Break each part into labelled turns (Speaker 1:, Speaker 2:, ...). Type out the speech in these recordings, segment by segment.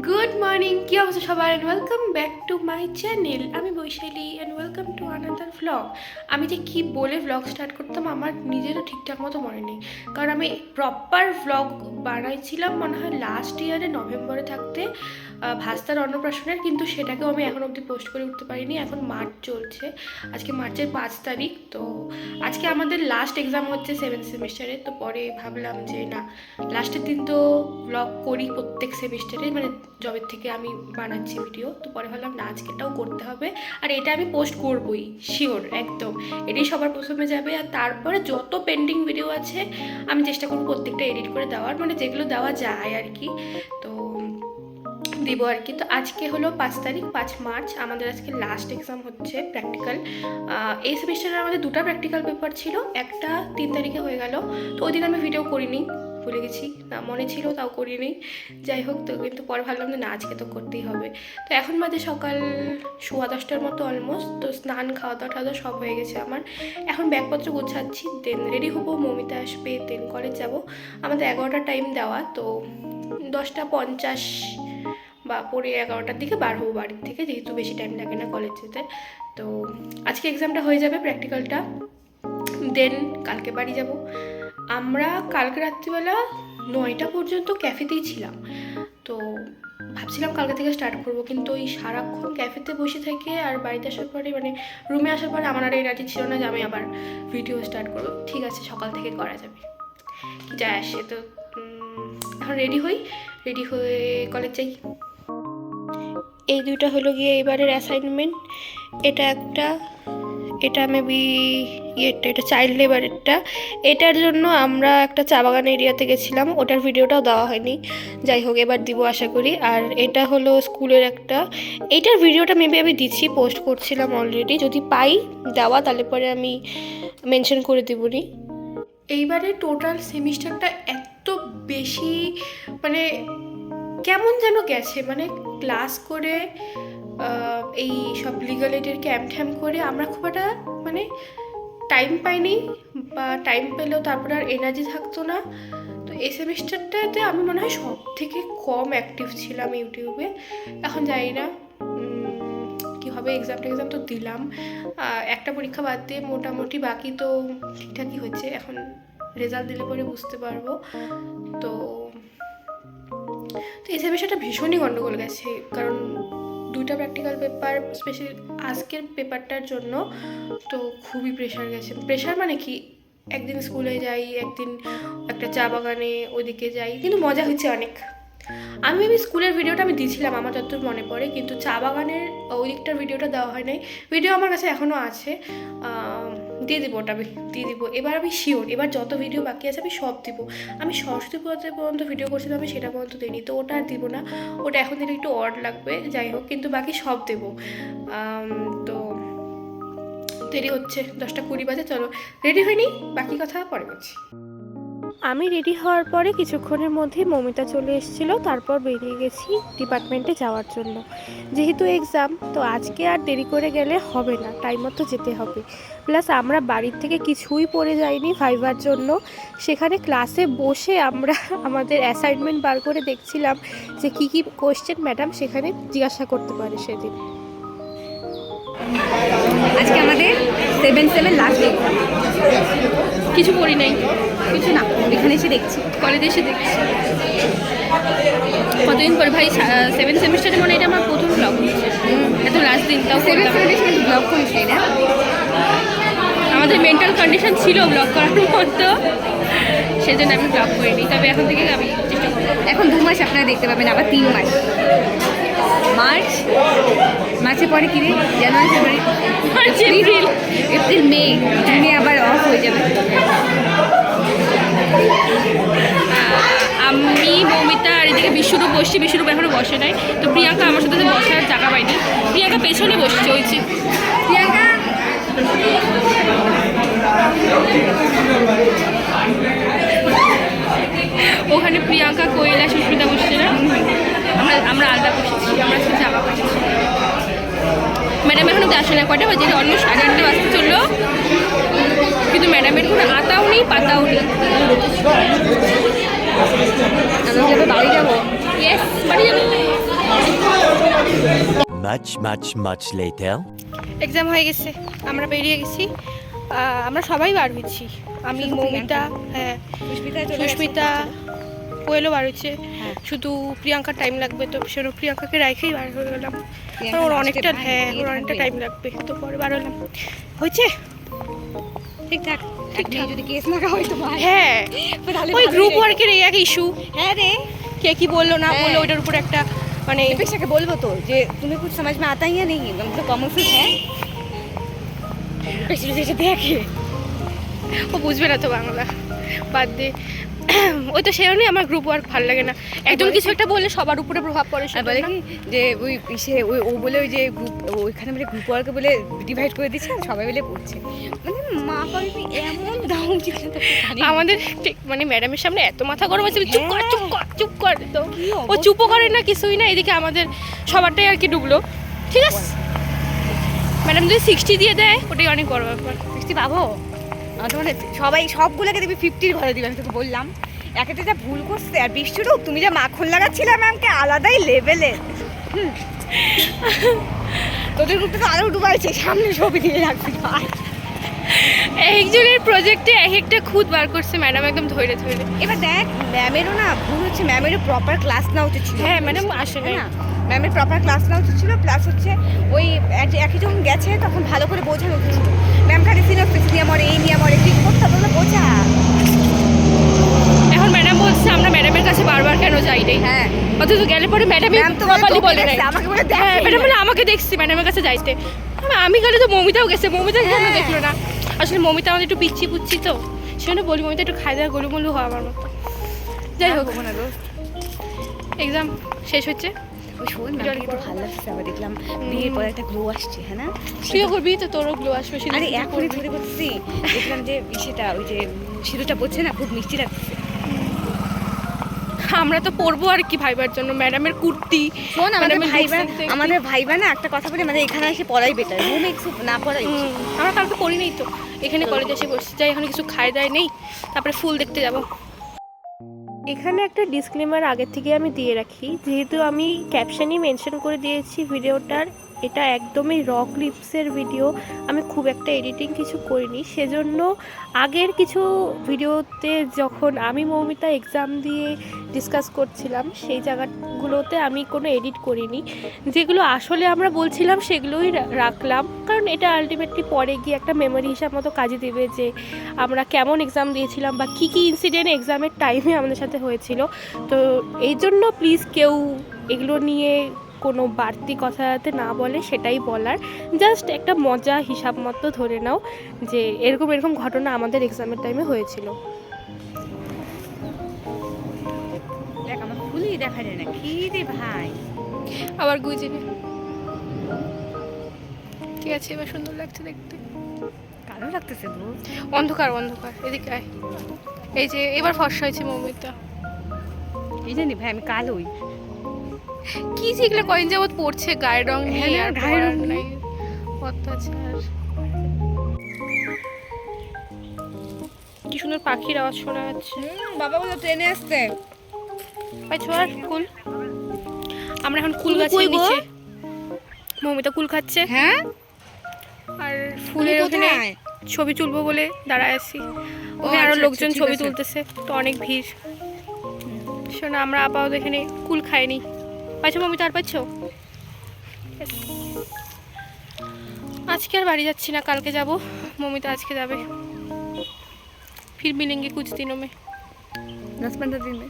Speaker 1: Good morning, কি অবস্থা সবার? And welcome back to my channel. আমি Vaishali and welcome to another vlog. আমি যে কী বলে ভ্লগ স্টার্ট করতাম আমার নিজেরও ঠিকঠাক মতো মনে নেই, কারণ আমি প্রপার ভ্লগ বানাইছিলাম মনে হয় লাস্ট ইয়ারে নভেম্বরে থাকতে ভাস্তার অন্নপ্রাশনের, কিন্তু সেটাকেও আমি এখন অবধি পোস্ট করে উঠতে পারিনি। এখন মার্চ চলছে, আজকে মার্চের 5 তারিখ। তো আজকে আমাদের লাস্ট এক্সাম হচ্ছে 7th সেমিস্টারে। তো পরে ভাবলাম যে না, লাস্টের দিন তো ভ্লগ করি প্রত্যেক সেমিস্টারে, মানে জবের থেকে আমি বানাচ্ছি ভিডিও। তো পরে ভাবলাম না, আজকেটাও করতে হবে, আর এটা আমি পোস্ট করবই শিওর, একদম এটাই সবার প্রথমে যাবে। আর তারপরে যত পেন্ডিং ভিডিও আছে আমি চেষ্টা করবো প্রত্যেকটা এডিট করে দেওয়ার, মানে যেগুলো দেওয়া যায় আর কি, তো দিব আর কি। তো আজকে হলো 5 তারিখ, 5 মার্চ। আমাদের আজকে লাস্ট এক্সাম হচ্ছে প্র্যাকটিক্যাল। এই সেমিস্টারে আমাদের দুটো প্র্যাকটিক্যাল পেপার ছিল, একটা 3 তারিখে হয়ে গেল। তো ওই দিন আমি ভিডিও করিনি, ভুলে গেছি, না মনে ছিল তাও করিনি। যাই হোক, তো কিন্তু পরে ভাবলাম যে না, আজকে তো করতেই হবে। তো এখন বাজে সকাল 10:15টার মতো অলমোস্ট। তো স্নান খাওয়া দাওয়া সব হয়ে গেছে আমার। এখন ব্যাগপত্র গোছাচ্ছি, দেন রেডি হবো, মমিতা আসবে, দেন কলেজ যাব। আমাদের 11টা টাইম দেওয়া, তো 10:50 বা 11টার দিকে বার হবো বাড়ির থেকে, যেহেতু বেশি টাইম লাগে না কলেজ যেতে। তো আজকে এক্সামটা হয়ে যাবে প্র্যাকটিক্যালটা, দেন কালকে বাড়ি যাব। আমরা কালকে রাত্রিবেলা 9টা পর্যন্ত ক্যাফেতেই ছিলাম। তো ভাবছিলাম কালকে থেকে স্টার্ট করবো, কিন্তু ওই সারাক্ষণ ক্যাফেতে বসে থেকে আর বাড়িতে আসার পরে, মানে রুমে আসার পরে আমার আর এনার্জি ছিল না যে আমি আবার ভিডিও স্টার্ট করবো। ঠিক আছে, সকাল থেকে করা যাবে, কি যায় আসে। তো এখন রেডি হই, রেডি হয়ে কলেজ যাই। এই দুইটা হলো গিয়ে এবারের অ্যাসাইনমেন্ট। এটা একটা, এটা মেবি এটা চাইল্ড লেবারেরটা। এটার জন্য আমরা একটা চা বাগান এরিয়াতে গেছিলাম, ওটার ভিডিওটাও দেওয়া হয়নি। যাই হোক, এবার দিব আশা করি। আর এটা হলো স্কুলের একটা, এইটার ভিডিওটা মেবি আমি দিচ্ছি, পোস্ট করছিলাম অলরেডি। যদি পাই দেওয়া তাহলে পরে আমি মেনশন করে দেবনি। এইবারে টোটাল সেমিস্টারটা এত বেশি মানে কেমন যেন গেছে, মানে ক্লাস করে এই সব লিগাল এডের ক্যাম্প ট্যাম্প করে আমরা খুব একটা মানে টাইম পাইনি, বা টাইম পেলেও তারপরে আর এনার্জি থাকতো না। তো এই সেমিস্টারটাতে আমি মনে হয় সব থেকে কম অ্যাক্টিভ ছিলাম ইউটিউবে। এখন জানি না কী হবে, এক্সাম তো দিলাম, একটা পরীক্ষা বাদ দিয়ে মোটামুটি বাকি তো ঠিকঠাকই হয়েছে। এখন রেজাল্ট দিলে পরে বুঝতে পারবো। তো এই সেমিস্টারটা ভীষণই গন্ডগোল গেছে, কারণ দুইটা প্র্যাকটিক্যাল পেপার, স্পেশালি আজকের পেপারটার জন্য তো খুবই প্রেশার গেছে। প্রেশার মানে কি, একদিন স্কুলে যাই, একদিন একটা চা বাগানে ওইদিকে যাই, কিন্তু মজা হচ্ছে অনেক। আমি স্কুলের ভিডিওটা আমি দিয়েছিলাম আমার যতদূর মনে পড়ে, কিন্তু চা বাগানের ওই দিকটার ভিডিওটা দেওয়া হয় নাই। ভিডিও আমার কাছে এখনও আছে, দিয়ে দিব, ওটা দিয়ে দিব। এবার আমি শিওর, এবার যত ভিডিও বাকি আছে আমি সব দিব। আমি সরস্বতী পুজোতে পর্যন্ত ভিডিও করছিলাম, আমি সেটা পর্যন্ত দিইনি, তো ওটা আর দিব না। ওটা এখন দিলে একটু অড লাগবে, যাই হোক, কিন্তু বাকি সব দেব। তো দেরি হচ্ছে, 10:20 বাজে। চলো রেডি হয়নি, বাকি কথা পরে বলছি। আমি রেডি হওয়ার পরে কিছুক্ষণের মধ্যেই মমিতা চলে এসেছিলো, তারপর বেরিয়ে গেছি ডিপার্টমেন্টে যাওয়ার জন্য। যেহেতু এক্সাম, তো আজকে আর দেরি করে গেলে হবে না, টাইম মতো যেতে হবে। প্লাস আমরা বাড়ির থেকে কিছুই পড়ে যাইনি ভাইবার জন্য, সেখানে ক্লাসে বসে আমরা আমাদের অ্যাসাইনমেন্ট বার করে দেখছিলাম যে কী কী কোয়েশ্চেন ম্যাডাম সেখানে জিজ্ঞাসা করতে পারে সেদিন।
Speaker 2: আজকে আমাদের 7 লাস্ট ডে,
Speaker 1: কিছু পড়ি নাই,
Speaker 2: কিছু না, এখানে এসে দেখছি,
Speaker 1: কলেজে এসে দেখছি। কতদিন পরে ভাই, 7th সেমিস্টারে মনে হয় এটা আমার প্রথম ব্লগ হচ্ছে, এত লাস্ট দিন তাও
Speaker 2: 7 সেমিস্টার ব্লগ করিস না।
Speaker 1: আমাদের মেন্টাল কন্ডিশন ছিল ব্লগ করার মতো, সেজন্য আমি ব্লগ করিনি। তবে এখন থেকে আমি চেষ্টা করবো।
Speaker 2: এখন 2 মাস আপনারা দেখতে পাবেন, আবার 3 মাস, মার্চের পরে কি রে, জানুয়ারি ফেব্রুয়ারি
Speaker 1: মার্চ
Speaker 2: এপ্রিল মে, জুনে আবার অফ হয়ে যাবে।
Speaker 1: আমি মমিতা আর এদিকে বিশ্বরূপ বসছি, বিশ্বরূপ এখনো বসে নাই। তো প্রিয়াঙ্কা আমার সাথে বসার জায়গা পাইনি, প্রিয়াঙ্কা পেছনে বসছে, হয়েছে
Speaker 2: প্রিয়াঙ্কা
Speaker 1: ওখানে প্রিয়াঙ্কা, কোয়েলা, সুস্মিতা বসছে না, আমরা আলাদা বসেছি, আমরা সাথে জায়গা পাচ্ছি। ম্যাডাম এখনো আসে না, কয়টা বাজে, অন্য 8:30 বাজতে চললো, কিন্তু ম্যাডামের কোনো আতাও নেই পাতাও নেই।
Speaker 2: আমরা যাবে বাড়ি যাবো,
Speaker 1: ইয়েস বাড়ি যাবো।
Speaker 3: much later.
Speaker 1: এক্সাম হয়ে গেছে, আমরা বেরিয়ে গেছি। আমরা সবাই বার হয়েছি, আমি
Speaker 2: শুধু
Speaker 1: মৌমিতা, হ্যাঁ সুস্মিতা, কোয়েলও বার হয়েছে।
Speaker 2: হ্যাঁ।
Speaker 1: শুধু প্রিয়াঙ্কার টাইম লাগবে, তো সেরকম প্রিয়াঙ্কাকে রাইখেই বার হয়ে গেলাম।
Speaker 2: প্রিয়াঙ্কা
Speaker 1: ওর
Speaker 2: last এ
Speaker 1: অনেকটা,
Speaker 2: ভাই
Speaker 1: হ্যাঁ
Speaker 2: বিয়ে
Speaker 1: ওর অনেকটা
Speaker 2: থাকবে।
Speaker 1: টাইম লাগবে, তো পরে বার হলাম। হয়েছে
Speaker 2: ঠিকঠাক ঠিকঠাক যদি কেস না হয় তোমার
Speaker 1: হ্যাঁ,
Speaker 2: তাহলে
Speaker 1: ওই
Speaker 2: ভালোই
Speaker 1: গ্রুপ
Speaker 2: রে।
Speaker 1: ওয়ার্কের এই এক ইস্যু,
Speaker 2: হ্যাঁ রে
Speaker 1: কে কি বললো না
Speaker 2: হ্যাঁ।
Speaker 1: বললো ওইটার উপর একটা মানে
Speaker 2: दीपेक्षाকে বলবো তো যে তুমি कुछ समझ में आता ही है नहीं मतलब कॉमन सेंस है दीपेक्षा जैसे দেখে
Speaker 1: ও বুঝবে না তো বাংলা, বাদ দে। ওই তো সেজন্যই আমার গ্রুপ ওয়ার্ক ভালো লাগে না, একজন কিছু একটা বললে সবার উপরে প্রভাব পড়ে
Speaker 2: আর
Speaker 1: সেটা
Speaker 2: বলে
Speaker 1: না।
Speaker 2: কি যে ওই সে ওই ও বলে ওই যে গ্রুপ ওইখানে বলে গ্রুপ ওয়ার্কে বলে ডিভাইড করে দিচ্ছে আর সবাই মিলে পড়ছে মানে মা বাবা এমন দাম উচিত
Speaker 1: আমাদের ঠিক মানে ম্যাডামের সামনে এত মাথা গরম আছে, চুপ কর
Speaker 2: হ্যাঁ।
Speaker 1: চুপ কর চুপ কর, তো
Speaker 2: কি
Speaker 1: ও
Speaker 2: অবস্থা।
Speaker 1: চুপও করে না কিছুই না, এদিকে আমাদের সবারটাই আর কি ডুবলো। ঠিক আছে, ম্যাডাম যদি 60 দিয়ে দেয় ওটাই অনেক বড় ব্যাপার।
Speaker 2: 60 পাবো আমার তো মানে সবাই সবগুলোকে দিবি 50 ঘরে দিবি, আমি তোকে বললাম একেতে যা ভুল করছে আর বৃষ্টিরও তুমি যা মাখন লাগাচ্ছিলে ম্যামকে আলাদাই লেভেলে তোদের গ্রুপটা তো আরো ডুবাইছে সামনে ছবি দিয়ে রাখবি ভাই
Speaker 1: একজনের প্রজেক্টে এক একটা খুদ বার করছে ম্যাডাম একদম ধরে ধরে।
Speaker 2: এবার দেখ ম্যামেরও না ভুল হচ্ছে, ম্যামেরও প্রপার ক্লাস নেওয়া উচিত ছিল।
Speaker 1: হ্যাঁ, ম্যাডাম আসে নাই।
Speaker 2: না ম্যামের প্রপার ক্লাস নেওয়া উচিত ছিল, প্লাস হচ্ছে ওই একই যখন গেছে তখন ভালো করে বোঝানো উচিত ছিল। ম্যাম খালি সিনোপসিস নিয়ে আমার এই নিয়ে আমার ঠিক করতে হবে না, বোঝা।
Speaker 1: এখন ম্যাডাম বলছে আমরা ম্যাডামের কাছে বারবার কেন যাই রে,
Speaker 2: হ্যাঁ
Speaker 1: অথচ গেলে পরে ম্যাডামই
Speaker 2: ম্যাম তো বলে
Speaker 1: প্রপারলি
Speaker 2: তোকে
Speaker 1: বলে নাই।
Speaker 2: দেখছে, আমাকে বলে
Speaker 1: হ্যাঁ,
Speaker 2: দেখেই
Speaker 1: ম্যাডাম
Speaker 2: নাই।
Speaker 1: বলে আমাকে দেখছি ম্যাডামের কাছে যাইতে, আমি গেলে তো মমিতাও গেছে, মমিতা কেন
Speaker 2: হ্যাঁ।
Speaker 1: দেখলো না? আসলে মমিতা আমাদের একটু পিচ্ছি পুচ্ছি, তো সেজন্য বলি মমিতা একটু খাই দেওয়া গলুমলু হয় আমার মতো। যাই হোক,
Speaker 2: না দোস্ত
Speaker 1: এক্সাম শেষ হচ্ছে,
Speaker 2: ওই শোন ম্যামকে একটু ভালো লাগছে, আবার দেখলাম বিয়ের পরে একটা গ্লো আসছে, হ্যাঁ না?
Speaker 1: তুইও করবি তো, তোরও গ্লো আসবে।
Speaker 2: আরে
Speaker 1: সেদিন তুই
Speaker 2: এখনই
Speaker 1: করবি।
Speaker 2: ধরে করছি, দেখলাম যে সেটা ওই যে সিঁদুরটা পড়ছে না, খুব মিষ্টি লাগছে।
Speaker 1: আমরা তো পড়বো আর কি ভাইবার জন্য, ম্যাডামের কুর্তি।
Speaker 2: শোন আমাদের
Speaker 1: ম্যাডামের
Speaker 2: ভাইবা
Speaker 1: looks দেখতে-
Speaker 2: আমাদের ভাইবা না একটা কথা বলে মানে এখানে এসে পড়াই বেটার, রুমে একটু না পড়াই উচিত।
Speaker 1: আমরা কালকে পড়ি নাই তো, এখানে কলেজে এসে বসছি, যাই এখন কিছু খাই দায় নেই, তারপরে ফুল দেখতে যাব। এখানে একটা ডিসক্লেমার আগে থেকে আমি দিয়ে রাখি, যেহেতু আমি ক্যাপশনই মেনশন করে দিয়েছি ভিডিওটার, এটা একদমই র ক্লিপসের ভিডিও, আমি খুব একটা এডিটিং কিছু করিনি, সেজন্য আগের কিছু ভিডিওতে যখন আমি মৌমিতা এক্সাম দিয়ে ডিসকাস করছিলাম সেই জায়গাগুলোতে আমি কোনো এডিট করিনি, যেগুলো আসলে আমরা বলছিলাম সেগুলোই রাখলাম, কারণ এটা আলটিমেটলি পরে গিয়ে একটা মেমোরি হিসাব মতো কাজে দেবে যে আমরা কেমন এক্সাম দিয়েছিলাম বা কী কী ইনসিডেন্ট এক্সামের টাইমে আমাদের সাথে হয়েছিল। তো এই জন্য প্লিজ কেউ এগুলো নিয়ে কোনো বাড়তি কথা যাতে না বলে সেটাই বলার, জাস্ট একটা মজা হিসাব মতো ধরে নাও যে এরকম এরকম ঘটনা আমাদের এক্সামের টাইমে হয়েছিল।
Speaker 2: দেখ আমার ফুলই দেখা যায় না, কি রে ভাই।
Speaker 1: আবার গুজিনি, ঠিক আছে এবার সুন্দর লাগছে দেখতে।
Speaker 2: কালো লাগতেছে দোস্ত।
Speaker 1: অন্ধকার অন্ধকার, এদিকে আয়। এই যে এবার ফর্সা হয়েছে মৌমিতা।
Speaker 2: কি জানি ভাই আমি কালোই।
Speaker 1: কি যে এগুলো কয়েন যাবত পড়ছে, গায়ের রং
Speaker 2: হ্যাঁ
Speaker 1: নেই
Speaker 2: না,
Speaker 1: আর
Speaker 2: গায়ের রং
Speaker 1: পড়ার
Speaker 2: নেই।
Speaker 1: নাই, অত্যাচার। কি সুন্দর পাখির আওয়াজ শোনা যাচ্ছে।
Speaker 2: বাবা বলো ট্রেনে আসতে।
Speaker 1: পাইছো আর কুল, আমরা এখন কুল
Speaker 2: তুমি
Speaker 1: গাছের
Speaker 2: কই গো?
Speaker 1: নিচে, মৌমিতা কুল খাচ্ছে
Speaker 2: হ্যাঁ
Speaker 1: আর ফুলের ওখানে
Speaker 2: কোথায়?
Speaker 1: ছবি তুলবো বলে দাঁড়ায় আছি, ওখানে
Speaker 2: আচ্ছা,
Speaker 1: আরো
Speaker 2: আচ্ছা,
Speaker 1: লোকজন
Speaker 2: ঠিক
Speaker 1: ছবি
Speaker 2: আছে।
Speaker 1: তুলতেছে, তো অনেক ভিড়। শোনো আমরা আপাতত এখানে কুল খাইনি। পাইছো মৌমিতা, আর পাইছো? Yes. আজকে আর বাড়ি যাচ্ছি না, কালকে যাব, মৌমিতা আজকে যাবে। फिर मिलेंगे कुछ दिनों में।
Speaker 2: 10-15 दिन में।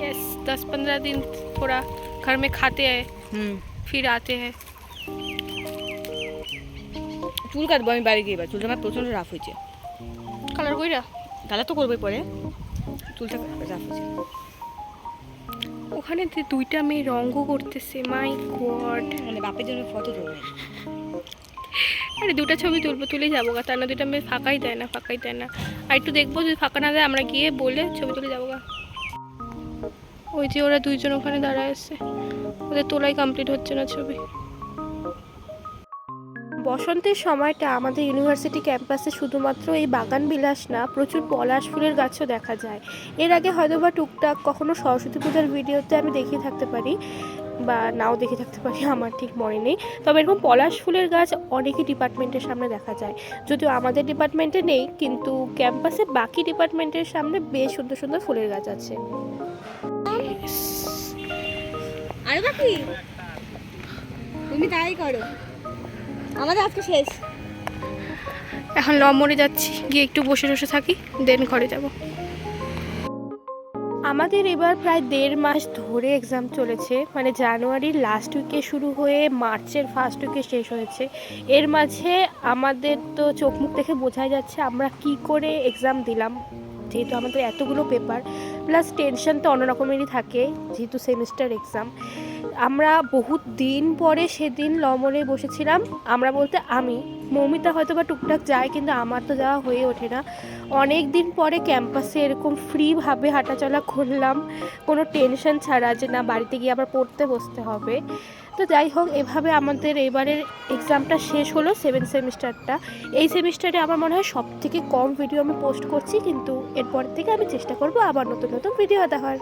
Speaker 1: यस, 10-15 दिन थोड़ा घर में खाते हैं, फिर आते हैं।
Speaker 2: চুল কাটবো আমি বাড়ি গিয়ে, এবার চুলটা আমার প্রচন্ড রাফ হয়েছে।
Speaker 1: কালার কইরা
Speaker 2: কালার তো করবোই পরে, চুলটা রাফ হয়েছে।
Speaker 1: ওখানে যে দুইটা মেয়ে রঙ্গ করতেছে, মাই গড।
Speaker 2: মানে বাপের জন্য ফটো তুলবে।
Speaker 1: আরে দুটো ছবি তুলবো, তুলে যাবো গা, তার না দুটা মেয়ে ফাঁকাই দেয় না, ফাঁকাই দেয় না। আর একটু দেখবো যদি ফাঁকা না দেয় আমরা গিয়ে বলে ছবি তুলে যাবো গা। ওই যে ওরা দুইজন ওখানে দাঁড়ায় আছে, ওদের তোলাই কমপ্লিট হচ্ছে না ছবি। বসন্তের সময়টা আমাদের ইউনিভার্সিটি ক্যাম্পাসে শুধুমাত্র এই বাগান বিলাস না, প্রচুর পলাশ ফুলের গাছও দেখা যায়। এর আগে হয়তো বা টুকটাক কখনো সরস্বতী পূজার ভিডিওতে আমি দেখিয়ে থাকতে পারি। বা নাও দেখে থাকতে পারি, আমার ঠিক মনে নেই। তবে এরকম পলাশ ফুলের গাছ অনেকই ডিপার্টমেন্টের সামনে দেখা যায়, যদিও আমাদের ডিপার্টমেন্টে নেই, কিন্তু ক্যাম্পাসে বাকি ডিপার্টমেন্টের সামনে বেশ সুন্দর সুন্দর ফুলের গাছ আছে।
Speaker 2: আরে বাকি তুমি তাই করো, আমাদের আজকে শেষ।
Speaker 1: এখন লম্বরে যাচ্ছি, গিয়ে একটু বসে বসে থাকি, দেন ঘরে যাব। আমাদের এবার প্রায় 1.5 মাস ধরে এক্সাম চলেছে, মানে জানুয়ারির লাস্ট উইকে শুরু হয়ে মার্চের ফার্স্ট উইকে শেষ হয়েছে। এর মাঝে আমাদের তো চোখ মুখ দেখে বোঝাই যাচ্ছে আমরা কি করে এক্সাম দিলাম, যেহেতু আমাদের এতগুলো পেপার, প্লাস টেনশন তো অন্যরকমেরই থাকে যেহেতু সেমিস্টার এক্সাম। আমরা বহুত দিন পরে সেদিন লমনে বসেছিলাম, আমরা বলতে আমি, মৌমিতা হয়তো বা টুকটাক যায়, কিন্তু আমার তো যাওয়া হয়ে ওঠে না। অনেক দিন পরে ক্যাম্পাসে এরকম ফ্রিভাবে হাঁটাচলা করলাম, কোনো টেনশন ছাড়া যে না বাড়িতে গিয়ে আবার পড়তে বসতে হবে। তো যাই হোক, এভাবে আমাদের এবারের এক্সামটা শেষ হলো, 7 সেমিস্টারটা। এই সেমিস্টারে আমার মনে হয় সব থেকে কম ভিডিও আমি পোস্ট করছি, কিন্তু এরপর থেকে আমি চেষ্টা করব আবার নতুন নতুন ভিডিও দেওয়ার।